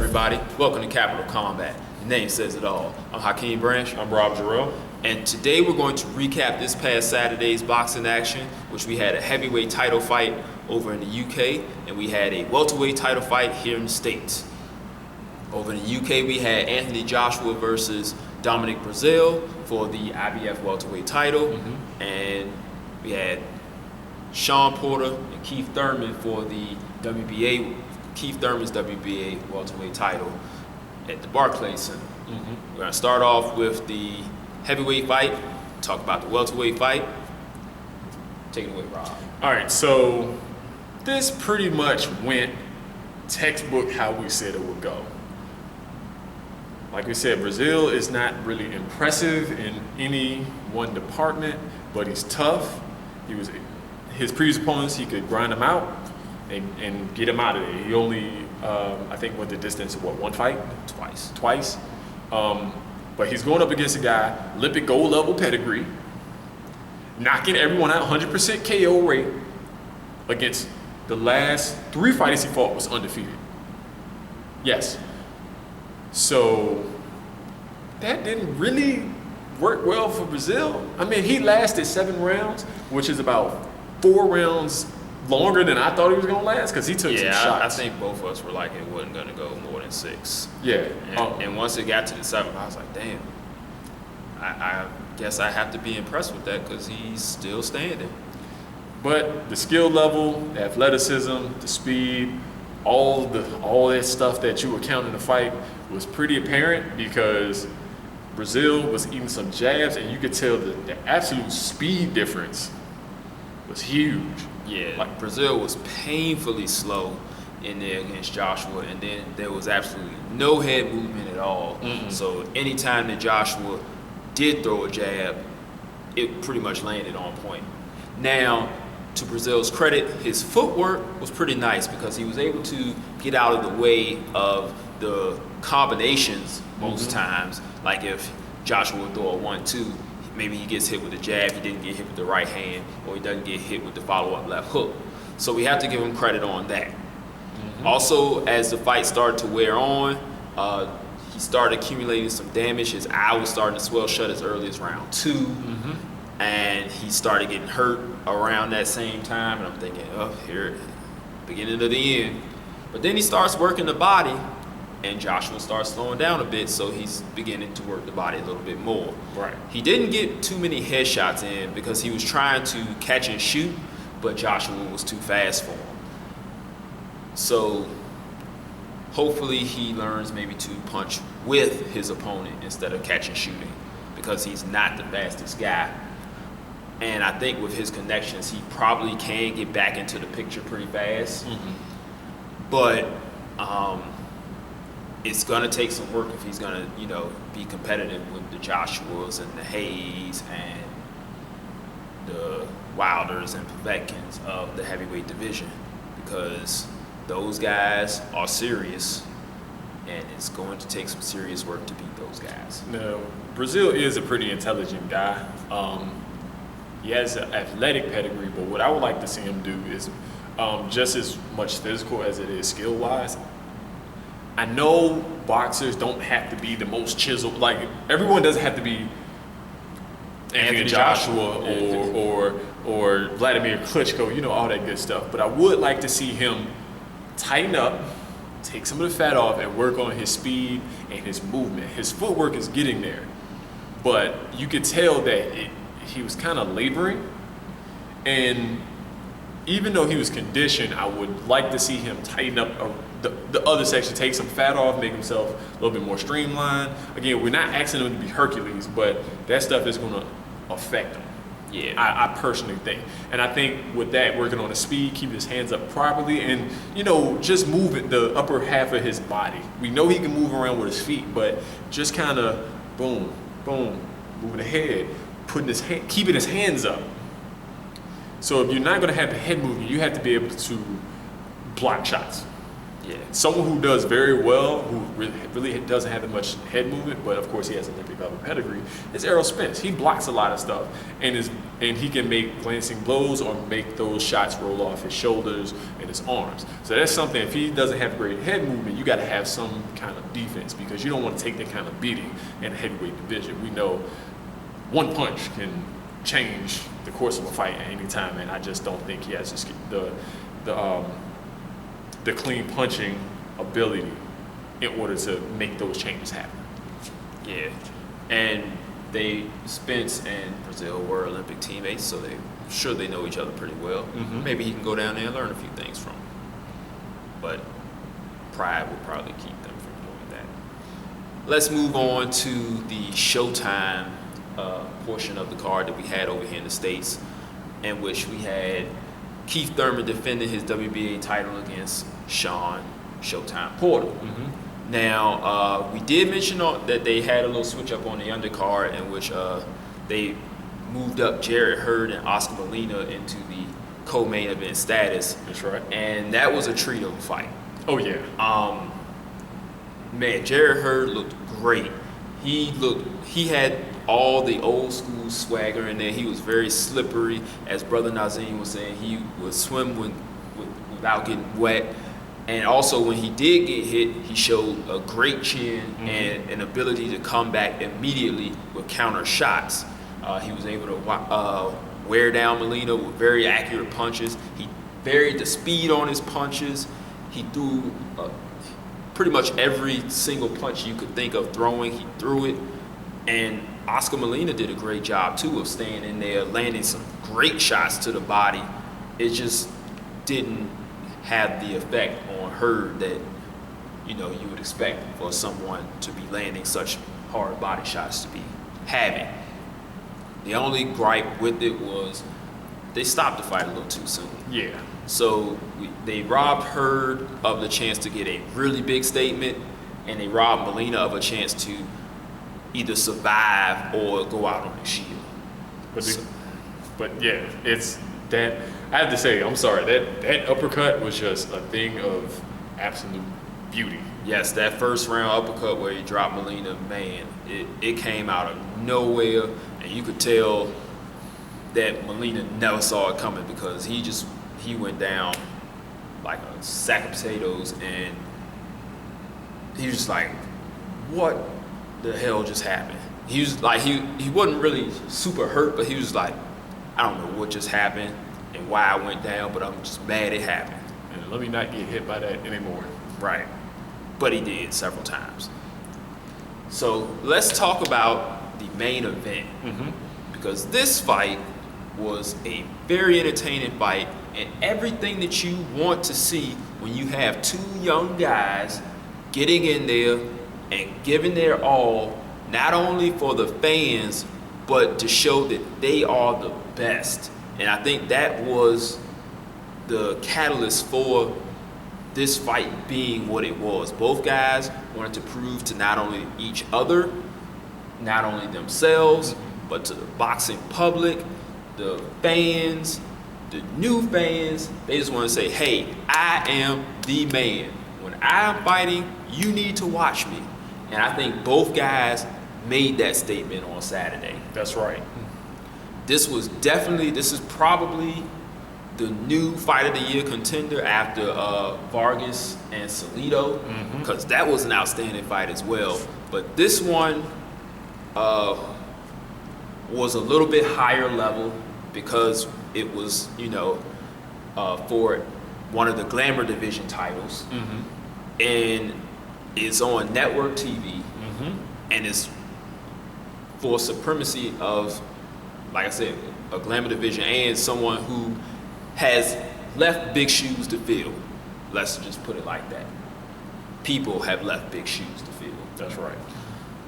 everybody? Welcome to Capital Combat. The name says it all. I'm Hakeem Branch. I'm Rob Jarrell. And today we're going to recap this past Saturday's boxing action, which we had a heavyweight title fight over in the UK, and we had a welterweight title fight here in the States. Over in the UK, we had Anthony Joshua versus Thurman-Porter for the IBF welterweight title, and we had Sean Porter and Keith Thurman for the Keith Thurman's WBA welterweight title at the Barclays Center. We're going to start off with the heavyweight fight, talk about the welterweight fight. Take it away, Rob. All right, so this pretty much went textbook how we said it would go. Like we said, Brezeale is not really impressive in any one department, but he's tough. His previous opponents, he could grind them out and get him out of there. He only, I think, went the distance of one fight? Twice. But he's going up against a guy, Olympic gold level pedigree, knocking everyone out, 100% KO rate, against the last 3 fighters he fought was undefeated. Yes. So that didn't really work well for Brezeale. I mean, he lasted 7 rounds, which is about 4 rounds longer than I thought he was going to last, because he took some shots. I think both of us were like, it wasn't going to go more than 6. Yeah. And once it got to the 7th, I was like, damn. I guess I have to be impressed with that because he's still standing. But the skill level, the athleticism, the speed, all that stuff that you were counting the fight was pretty apparent, because Brezeale was eating some jabs, and you could tell the absolute speed difference was huge. Yeah, like Brezeale was painfully slow in there against Joshua, and then there was absolutely no head movement at all. So anytime that Joshua did throw a jab, it pretty much landed on point. Now, to Brezeale's credit, his footwork was pretty nice because he was able to get out of the way of the combinations most times. Like if Joshua would throw a 1-2, maybe he gets hit with a jab, he didn't get hit with the right hand, or he doesn't get hit with the follow-up left hook. So we have to give him credit on that. Also, as the fight started to wear on, he started accumulating some damage. His eye was starting to swell shut as early as round 2. And he started getting hurt around that same time. And I'm thinking, oh, here, beginning of the end. But then he starts working the body, and Joshua starts slowing down a bit, so he's beginning to work the body a little bit more. Right. He didn't get too many headshots in because he was trying to catch and shoot, but Joshua was too fast for him. So hopefully he learns maybe to punch with his opponent instead of catch and shooting, because he's not the fastest guy. And I think with his connections, he probably can get back into the picture pretty fast. But it's going to take some work if he's going to, be competitive with the Joshuas and the Hayes and the Wilders and Povetkins of the heavyweight division, because those guys are serious, and it's going to take some serious work to beat those guys. Now, Brezeale is a pretty intelligent guy. He has an athletic pedigree, but what I would like to see him do is just as much physical as it is skill-wise. I know boxers don't have to be the most chiseled. Like, everyone doesn't have to be Anthony Joshua or Vladimir Klitschko, all that good stuff. But I would like to see him tighten up, take some of the fat off, and work on his speed and his movement. His footwork is getting there, but you could tell that he was kind of laboring. And even though he was conditioned, I would like to see him tighten up the other section, take some fat off, make himself a little bit more streamlined. Again, we're not asking him to be Hercules, but that stuff is going to affect him. Yeah, I personally think. And I think with that, working on the speed, keeping his hands up properly, and, just moving the upper half of his body. We know he can move around with his feet, but just kind of boom, boom, moving the head, keeping his hands up. So if you're not going to have the head movement, you have to be able to block shots. Yeah. Someone who does very well, who really doesn't have that much head movement, but of course he has Olympic level pedigree, is Errol Spence. He blocks a lot of stuff, and he can make glancing blows or make those shots roll off his shoulders and his arms. So that's something, if he doesn't have great head movement, you got to have some kind of defense, because you don't want to take that kind of beating in the heavyweight division. We know one punch can change the course of a fight at any time, and I just don't think he has the clean punching ability in order to make those changes happen. Yeah, and Spence and Brezeale were Olympic teammates, so they know each other pretty well. Mm-hmm. Maybe he can go down there and learn a few things from him. But pride will probably keep them from doing that. Let's move on to the Showtime portion of the card that we had over here in the States, in which we had Keith Thurman defending his WBA title against Sean Showtime Porter. Mm-hmm. Now, we did mention that they had a little switch up on the undercard, in which they moved up Jarrett Hurd and Oscar Molina into the co-main event status. That's right. And that was a treat of a fight. Oh yeah. Man, Jarrett Hurd looked great. He had all the old school swagger in there. He was very slippery, as Brother Nazim was saying. He would swim without getting wet. And also, when he did get hit, he showed a great chin and an ability to come back immediately with counter shots. He was able to wear down Molina with very accurate punches. He varied the speed on his punches. He threw pretty much every single punch you could think of throwing. He threw it. And Oscar Molina did a great job, too, of staying in there, landing some great shots to the body. It just didn't have the effect on Hurd that you would expect for someone to be landing such hard body shots to be having. The only gripe with it was they stopped the fight a little too soon. Yeah. So they robbed Hurd of the chance to get a really big statement, and they robbed Molina of a chance to either survive or go out on a shield. But yeah, it's that. I have to say, I'm sorry, that uppercut was just a thing of absolute beauty. Yes, that first round uppercut where he dropped Molina, man, it came out of nowhere, and you could tell that Molina never saw it coming, because he went down like a sack of potatoes, and he was just like, what the hell just happened? He was like, he wasn't really super hurt, but he was like, I don't know what just happened and why I went down, but I'm just mad it happened. And let me not get hit by that anymore. Right. But he did several times. So let's talk about the main event, because this fight was a very entertaining fight, and everything that you want to see when you have two young guys getting in there and giving their all, not only for the fans, but to show that they are the best. And I think that was the catalyst for this fight being what it was. Both guys wanted to prove to not only each other, not only themselves, but to the boxing public, the fans, the new fans. They just want to say, hey, I am the man. When I'm fighting, you need to watch me. And I think both guys made that statement on Saturday. That's right. This is probably the new Fight of the Year contender after Vargas and Salido, because that was an outstanding fight as well. But this one was a little bit higher level, because it was, for one of the Glamour Division titles, and it's on network TV, and it's for supremacy of, like I said, a Glamour Division and someone who has left big shoes to fill. Let's just put it like that. People have left big shoes to fill. That's right.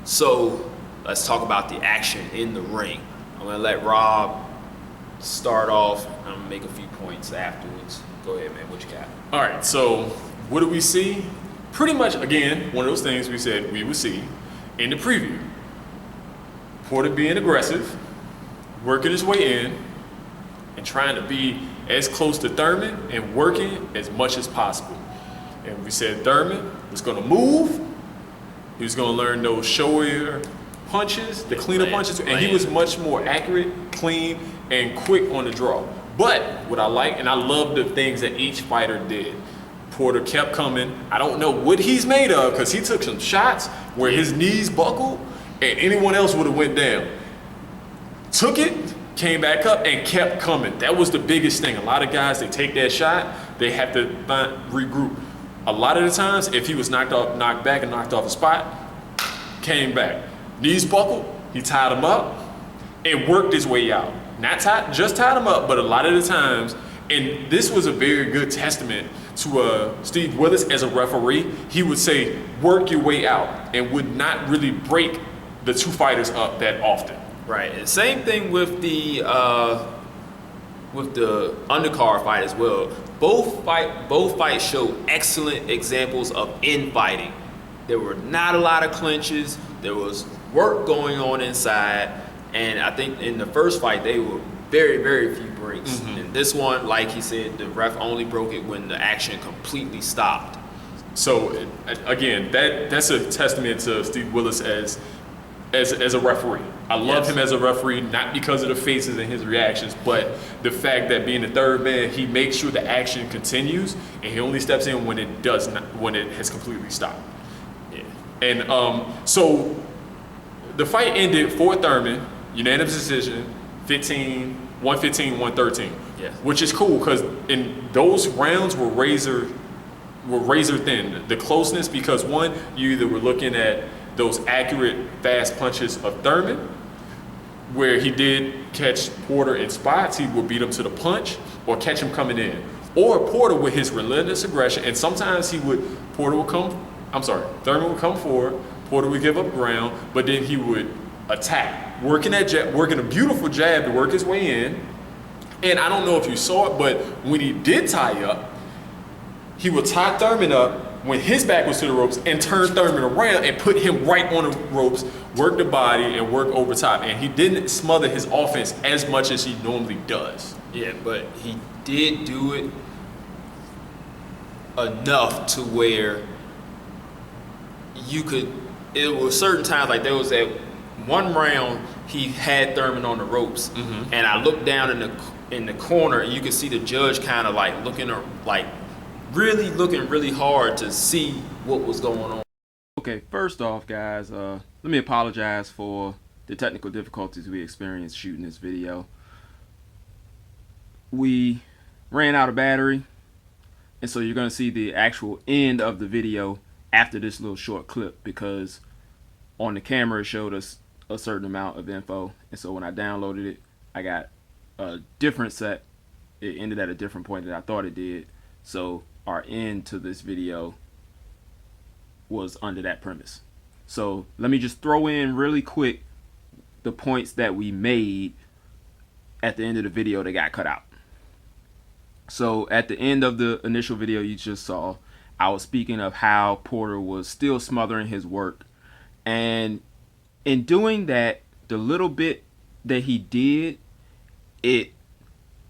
So let's talk about the action in the ring. I'm going to let Rob start off. I'm going to make a few points afterwards. Go ahead, man. What you got? All right, so what do we see? Pretty much, again, one of those things we said we would see in the preview. Porter being aggressive, working his way in, and trying to be as close to Thurman and working as much as possible. And we said Thurman was going to move. He was going to learn those showier punches, the cleaner punches, and he was much more accurate, clean, and quick on the draw. But what I like, and I love the things that each fighter did. Porter kept coming. I don't know what he's made of, because he took some shots where his knees buckled and anyone else would have went down. Took it, came back up, and kept coming. That was the biggest thing. A lot of guys, they take that shot, they have to regroup. A lot of the times, if he was knocked back and knocked off a spot, came back. Knees buckled, he tied him up and worked his way out. Not just tied him up, but a lot of the times, and this was a very good testament to Steve Willis as a referee. He would say, work your way out, and would not really break the two fighters up that often. Right, and same thing with the undercard fight as well. Both fights showed excellent examples of infighting. There were not a lot of clinches. There was work going on inside, and I think in the first fight they were very, very few breaks. Mm-hmm. And this one, like he said, the ref only broke it when the action completely stopped. So again, that's a testament to Steve Willis as a referee. I love him as a referee, not because of the faces and his reactions, but the fact that being the third man, he makes sure the action continues, and he only steps in when it has completely stopped. Yeah. And so the fight ended for Thurman, unanimous decision, 115-113. Yeah. Which is cool, because in those rounds were razor thin. The closeness, because one, you either were looking at those accurate fast punches of Thurman, where he did catch Porter in spots, he would beat him to the punch or catch him coming in. Or Porter with his relentless aggression, and sometimes Thurman would come forward, Porter would give up ground, but then he would attack, working a beautiful jab to work his way in. And I don't know if you saw it, but when he did tie up, he would tie Thurman up when his back was to the ropes and turn Thurman around and put him right on the ropes, work the body and work over top. And he didn't smother his offense as much as he normally does. Yeah, but he did do it enough to where it was certain times, like there was that one round he had Thurman on the ropes, mm-hmm. and I looked down in the corner and you could see the judge kind of like looking really hard to see what was going on. Okay, first off, guys, let me apologize for the technical difficulties we experienced shooting this video. We ran out of battery, and so you're going to see the actual end of the video after this little short clip, because on the camera it showed us a certain amount of info, and so when I downloaded it, I got a different set. It ended at a different point than I thought it did, so our end to this video was under that premise. So let me just throw in really quick the points that we made at the end of the video that got cut out. So at the end of the initial video you just saw, I was speaking of how Porter was still smothering his work, and in doing that, the little bit that he did, it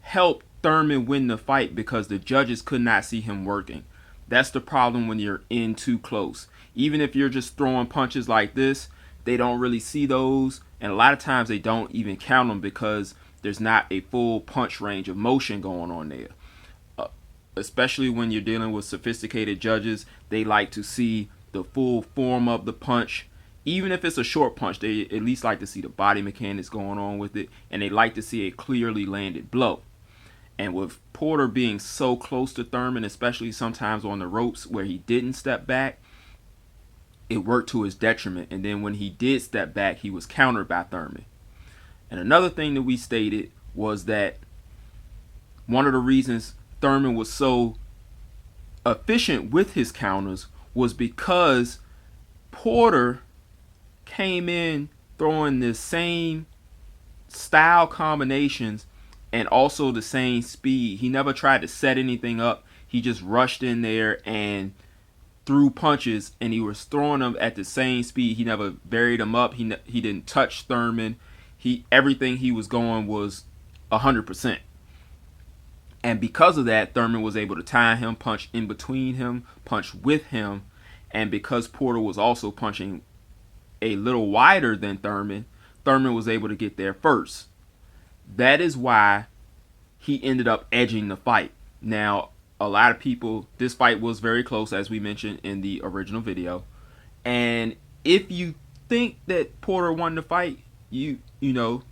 helped Thurman win the fight because the judges could not see him working. That's the problem when you're in too close. Even if you're just throwing punches like this, they don't really see those, and a lot of times they don't even count them because there's not a full punch range of motion going on there. Especially when you're dealing with sophisticated judges, they like to see the full form of the punch. Even if it's a short punch, they at least like to see the body mechanics going on with it, and they like to see a clearly landed blow. And with Porter being so close to Thurman, especially sometimes on the ropes where he didn't step back, it worked to his detriment. And then when he did step back, he was countered by Thurman. And another thing that we stated was that one of the reasons Thurman was so efficient with his counters was because Porter came in throwing the same style combinations and also the same speed. He never tried to set anything up. He just rushed in there and threw punches, and he was throwing them at the same speed. He never varied them up. He didn't touch Thurman. Everything he was going was 100%. And because of that, Thurman was able to tie him, punch in between him, punch with him. And because Porter was also punching a little wider than Thurman, Thurman was able to get there first. That is why he ended up edging the fight. Now, a lot of people, this fight was very close, as we mentioned in the original video. And if you think that Porter won the fight, you know,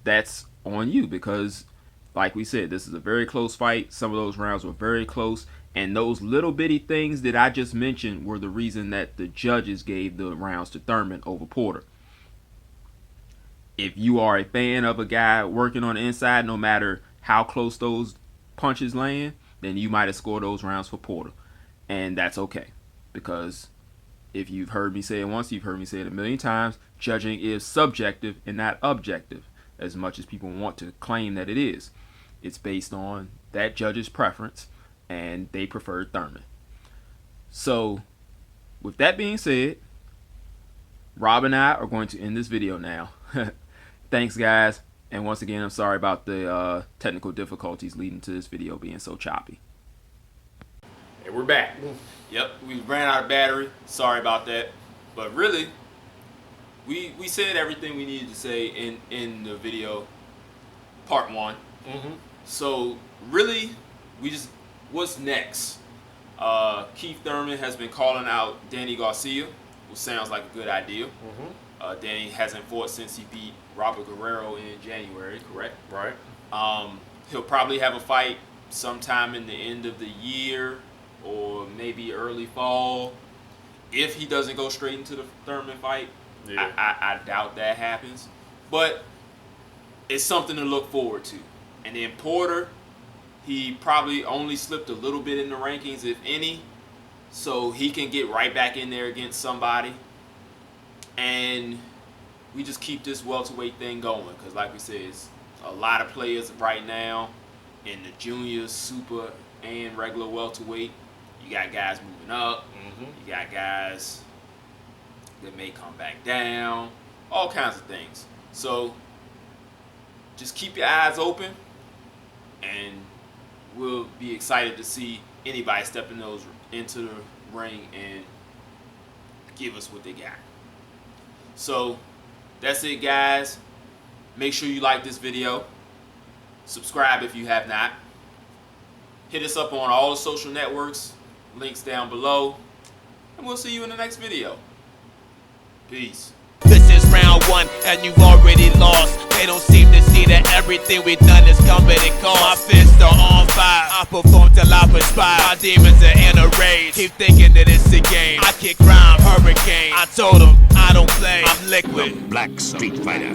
that's on you, because like we said, this is a very close fight. Some of those rounds were very close, and those little bitty things that I just mentioned were the reason that the judges gave the rounds to Thurman over Porter. If you are a fan of a guy working on the inside, no matter how close those punches land, then you might have scored those rounds for Porter. And that's okay, because if you've heard me say it once, you've heard me say it a million times, judging is subjective and not objective, as much as people want to claim that it is. It's based on that judge's preference, and they preferred Thurman. So, with that being said, Rob and I are going to end this video now. Thanks, guys. And once again, I'm sorry about the technical difficulties leading to this video being so choppy. And we're back. Yep, we ran out of battery. Sorry about that. But really, we said everything we needed to say in the video, part 1. So really, what's next? Keith Thurman has been calling out Danny Garcia, which sounds like a good idea. Danny hasn't fought since he beat Robert Guerrero in January, correct? Right. He'll probably have a fight sometime in the end of the year or maybe early fall. If he doesn't go straight into the Thurman fight, Yeah. I doubt that happens. But it's something to look forward to. And then Porter, he probably only slipped a little bit in the rankings, if any. So he can get right back in there against somebody. And we just keep this welterweight thing going. Because like we said, it's a lot of players right now in the junior, super, and regular welterweight. You got guys moving up. You got guys that may come back down. All kinds of things. So just keep your eyes open. And we'll be excited to see anybody step into the ring and give us what they got. So that's it, guys. Make sure you like this video. Subscribe if you have not. Hit us up on all the social networks. Links down below. And we'll see you in the next video. Peace. This is round 1 and you've already lost. They don't seem to see that everything we've done is coming and cost. My fists are on fire, I perform till I perspire. My demons are in a rage, keep thinking that it's a game. I kick rhyme, hurricane. I told them I don't play, I'm liquid. Black Street Fighter.